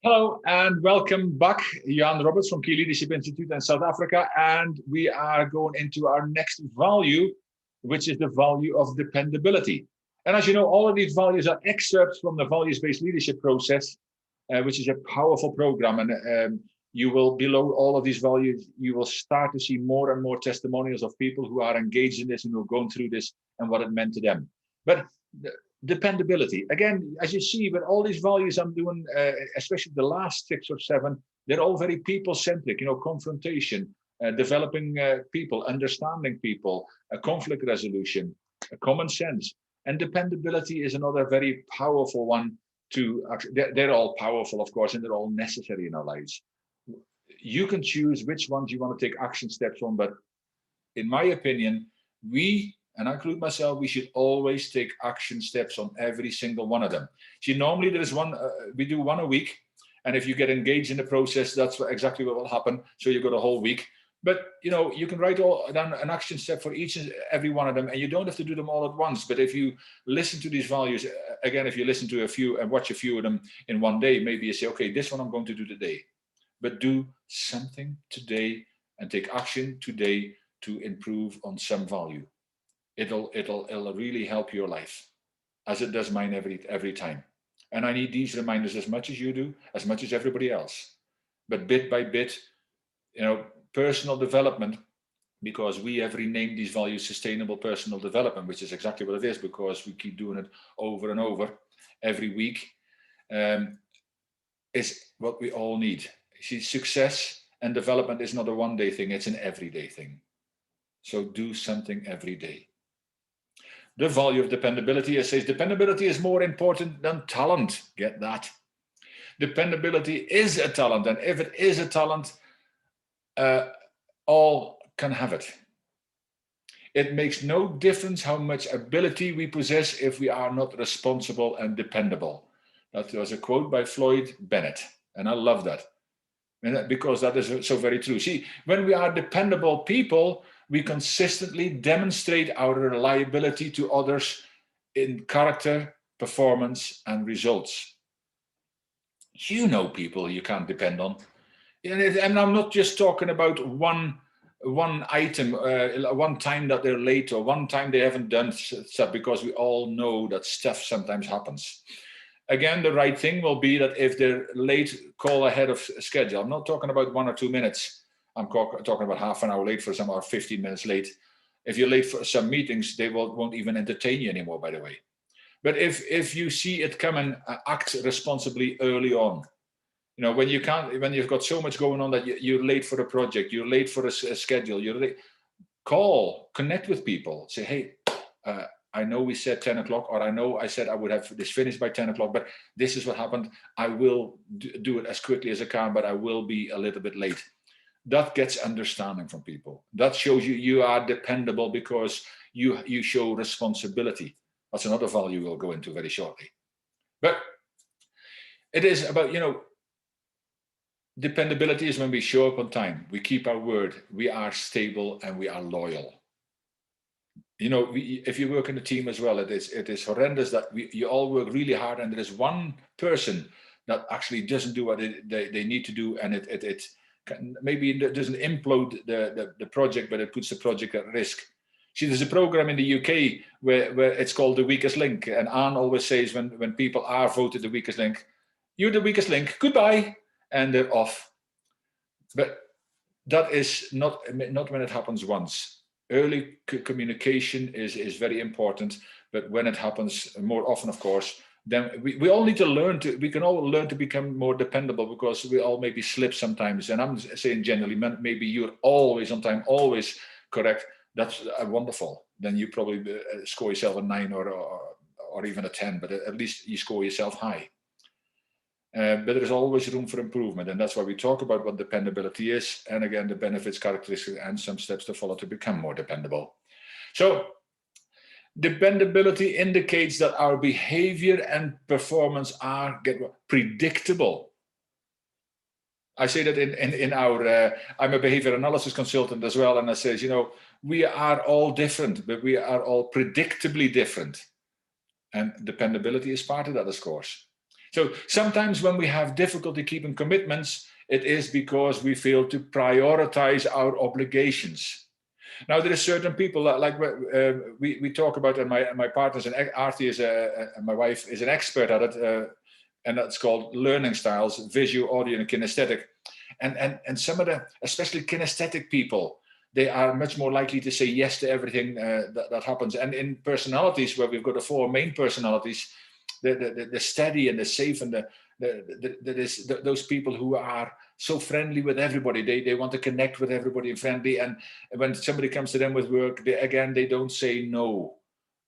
Hello and welcome back. Jan Roberts from Key Leadership Institute in South Africa. And we are going into our next value, which is the value of dependability. And as you know, all of these values are excerpts from the values-based leadership process, which is a powerful program. And you will, below all of these values, you will start to see more and more testimonials of people who are engaged in this and who are going through this and what it meant to them. But dependability, again, as you see, with all these values I'm doing, especially the last 6 or 7, they're all very people-centric, confrontation, developing people, understanding people, conflict resolution, common sense. And dependability is another very powerful one to, they're all powerful, of course, and they're all necessary in our lives. You can choose which ones you want to take action steps on, but in my opinion, and I include myself, we should always take action steps on every single one of them. See, normally there is one, we do one a week. And if you get engaged in the process, that's exactly what will happen. So you've got a whole week. But, you can write down an action step for each and every one of them. And you don't have to do them all at once. But if you listen to these values, again, if you listen to a few and watch a few of them in one day, maybe you say, okay, this one I'm going to do today. But do something today and take action today to improve on some value. It'll really help your life, as it does mine every time. And I need these reminders as much as you do, as much as everybody else. But bit by bit, personal development, because we have renamed these values sustainable personal development, which is exactly what it is, because we keep doing it over and over every week, is what we all need. See, success and development is not a one-day thing, it's an everyday thing. So do something every day. The value of dependability, it says dependability is more important than talent. Get that? Dependability is a talent, and if it is a talent, all can have it. It makes no difference how much ability we possess if we are not responsible and dependable. That was a quote by Floyd Bennett, and I love that. Because that is so very true. See, when we are dependable people, we consistently demonstrate our reliability to others in character, performance, and results. You know people you can't depend on. And I'm not just talking about one item, one time that they're late or one time they haven't done stuff, because we all know that stuff sometimes happens. Again, the right thing will be that if they're late, call ahead of schedule. I'm not talking about 1 or 2 minutes. I'm talking about half an hour late for some, or 15 minutes late. If you're late for some meetings, they won't even entertain you anymore, by the way. But if you see it coming, act responsibly early on. When you've got so much going on that you're late for a project, you're late for a schedule, you're late, connect with people. Say, hey, I know we said 10 o'clock, or I know I said I would have this finished by 10 o'clock, but this is what happened. I will do it as quickly as I can, but I will be a little bit late. That gets understanding from people. That shows you are dependable because you show responsibility. That's another value we'll go into very shortly. But it is about, dependability is when we show up on time, we keep our word, we are stable, and we are loyal. If you work in a team as well, it is horrendous that you all work really hard, and there is one person that actually doesn't do what they need to do, and maybe it doesn't implode the project, but it puts the project at risk. See, there's a program in the UK where it's called the weakest link, and Anne always says when people are voted the weakest link, you're the weakest link, goodbye, and they're off. But that is not when it happens once. Early communication is very important, but when it happens more often, of course, then we all need to we can all learn to become more dependable, because we all maybe slip sometimes. And I'm saying generally, maybe you're always on time, always correct. That's wonderful. Then you probably score yourself a 9 or even a 10, but at least you score yourself high. But there's always room for improvement, and that's why we talk about what dependability is, and again, the benefits, characteristics, and some steps to follow to become more dependable. So dependability indicates that our behavior and performance are predictable. I say that in our, I'm a behavior analysis consultant as well, and I say, we are all different, but we are all predictably different. And dependability is part of that, of course. So sometimes when we have difficulty keeping commitments, it is because we fail to prioritize our obligations. Now, there are certain people that, like we talk about, and my partners, and Artie is my wife is an expert at it, and that's called learning styles: visual, audio, and kinesthetic. And some of the, especially kinesthetic people, they are much more likely to say yes to everything that happens. And in personalities, where we've got the four main personalities, the steady and the safe and those people who are so friendly with everybody, they want to connect with everybody and friendly. And when somebody comes to them with work, they don't say no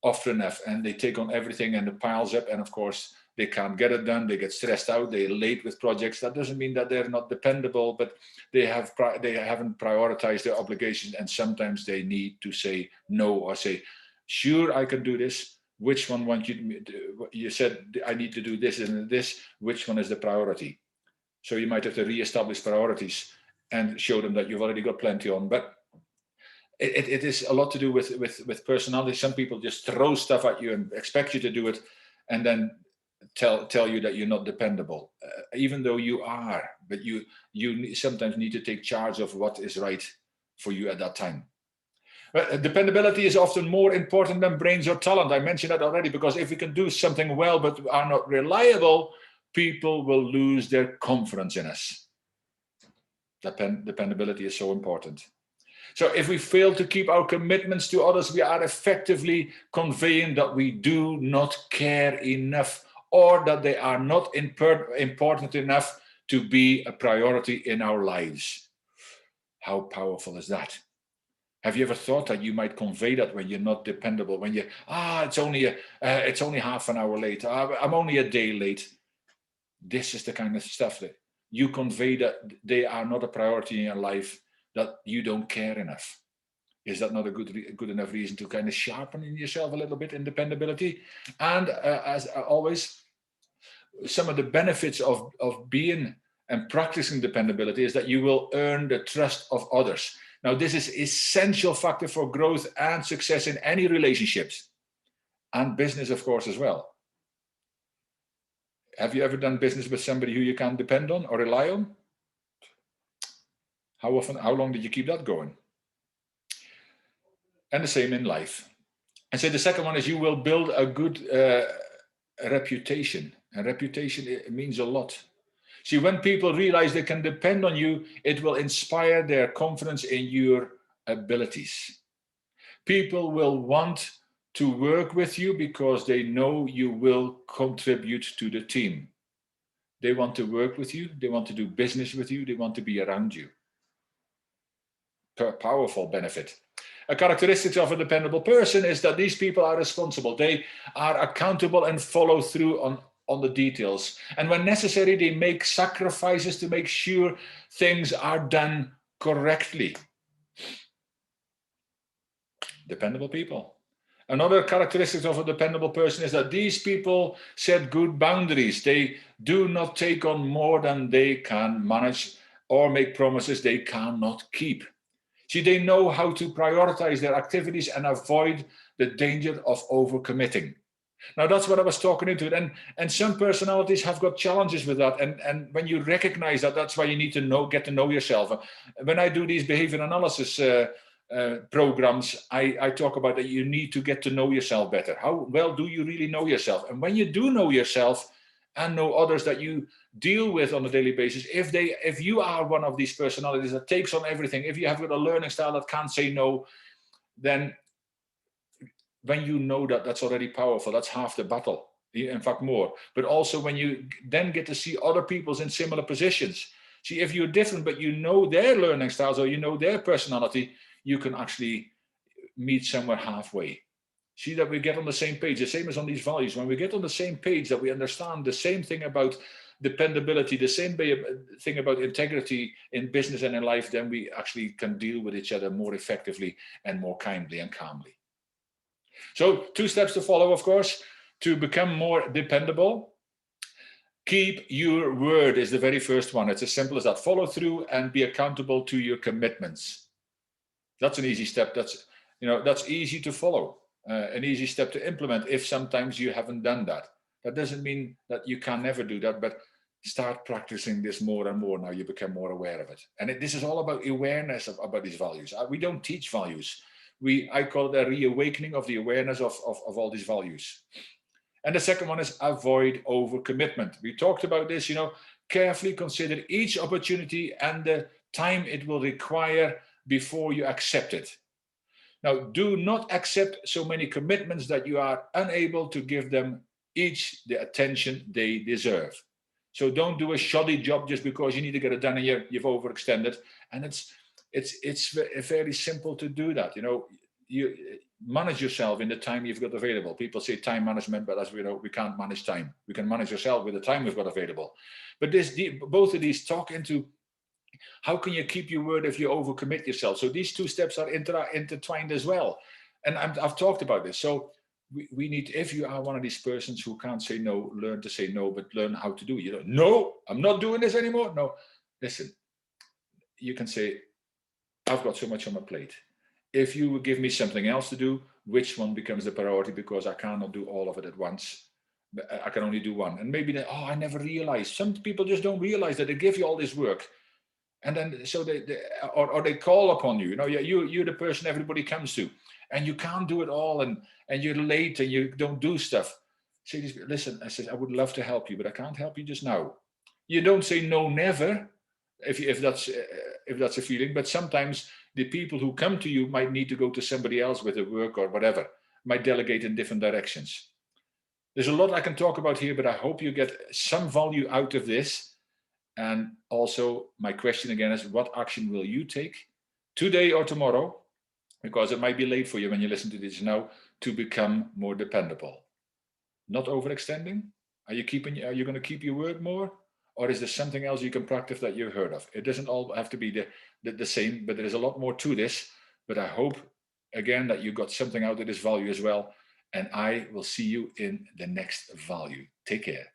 often enough, and they take on everything, and it piles up. And of course, they can't get it done. They get stressed out. They're late with projects. That doesn't mean that they're not dependable, but they haven't prioritized their obligations, and sometimes they need to say no, or say, "Sure, I can do this. Which one want you to do? You said I need to do this and this. Which one is the priority?" So you might have to reestablish priorities and show them that you've already got plenty on. But it is a lot to do with personality. Some people just throw stuff at you and expect you to do it, and then tell you that you're not dependable, even though you are. But you sometimes need to take charge of what is right for you at that time. But dependability is often more important than brains or talent. I mentioned that already, because if we can do something well but are not reliable, people will lose their confidence in us. Dependability is so important. So if we fail to keep our commitments to others, we are effectively conveying that we do not care enough, or that they are not important enough to be a priority in our lives. How powerful is that? Have you ever thought that you might convey that when you're not dependable? When it's only half an hour late. I'm only a day late. This is the kind of stuff that you convey, that they are not a priority in your life, that you don't care enough. Is that not a good enough reason to kind of sharpen yourself a little bit in dependability? And as always, some of the benefits of being and practicing dependability is that you will earn the trust of others. Now, this is an essential factor for growth and success in any relationships, and business, of course, as well. Have you ever done business with somebody who you can't depend on or rely on? How long did you keep that going? And the same in life. And so the second one is, you will build a good reputation. And reputation, it means a lot. See, when people realize they can depend on you, it will inspire their confidence in your abilities. People will want to work with you because they know you will contribute to the team. They want to work with you. They want to do business with you. They want to be around you. Powerful benefit. A characteristic of a dependable person is that these people are responsible. They are accountable and follow through on the details. And when necessary, they make sacrifices to make sure things are done correctly. Dependable people. Another characteristic of a dependable person is that these people set good boundaries. They do not take on more than they can manage, or make promises they cannot keep. See, they know how to prioritize their activities and avoid the danger of overcommitting. Now, that's what I was talking into. And some personalities have got challenges with that. And when you recognize that, that's why you need to get to know yourself. When I do these behavior analysis programs, I talk about that you need to get to know yourself better. How well do you really know yourself? And when you do know yourself and know others that you deal with on a daily basis, if you are one of these personalities that takes on everything, if you have got a learning style that can't say no, then when you know that, that's already powerful. That's half the battle, in fact more. But also when you then get to see other people's in similar positions. See, if you're different but you know their learning styles, or you know their personality, you can actually meet somewhere halfway. See that we get on the same page, the same as on these values. When we get on the same page, that we understand the same thing about dependability, the same thing about integrity in business and in life, then we actually can deal with each other more effectively and more kindly and calmly. So 2 steps to follow, of course, to become more dependable. Keep your word is the very first one. It's as simple as that. Follow through and be accountable to your commitments. That's an easy step. That's easy to follow. An easy step to implement if sometimes you haven't done that. That doesn't mean that you can never do that, but start practicing this more and more now you become more aware of it. And this is all about awareness about these values. We don't teach values. I call it a reawakening of the awareness of all these values. And the second one is avoid overcommitment. We talked about this, carefully consider each opportunity and the time it will require before you accept it. Now, do not accept so many commitments that you are unable to give them each the attention they deserve. So don't do a shoddy job just because you need to get it done and you've overextended. And it's very simple to do that. You manage yourself in the time you've got available. People say time management, but as we know, we can't manage time. We can manage yourself with the time we've got available. But both of these talk into how can you keep your word if you overcommit yourself. So these two steps are intertwined as well. And I've talked about this. So we need, if you are one of these persons who can't say no, learn to say no, but learn how to do it. No, I'm not doing this anymore. No, listen, you can say, I've got so much on my plate. If you give me something else to do, which one becomes the priority, because I cannot do all of it at once. I can only do one. And maybe I never realized. Some people just don't realize that they give you all this work. And then so they call upon you. You're the person everybody comes to, and you can't do it all, and you're late and you don't do stuff. Say, listen, I would love to help you, but I can't help you just now. You don't say no never, if that's a feeling, but sometimes the people who come to you might need to go to somebody else with the work or whatever, might delegate in different directions. There's a lot I can talk about here, but I hope you get some value out of this. And also my question again is, what action will you take today or tomorrow? Because it might be late for you when you listen to this now, to become more dependable. Not overextending? Are you going to keep your word more? Or is there something else you can practice that you've heard of? It doesn't all have to be the same, but there is a lot more to this. But I hope, again, that you got something out of this value as well. And I will see you in the next value. Take care.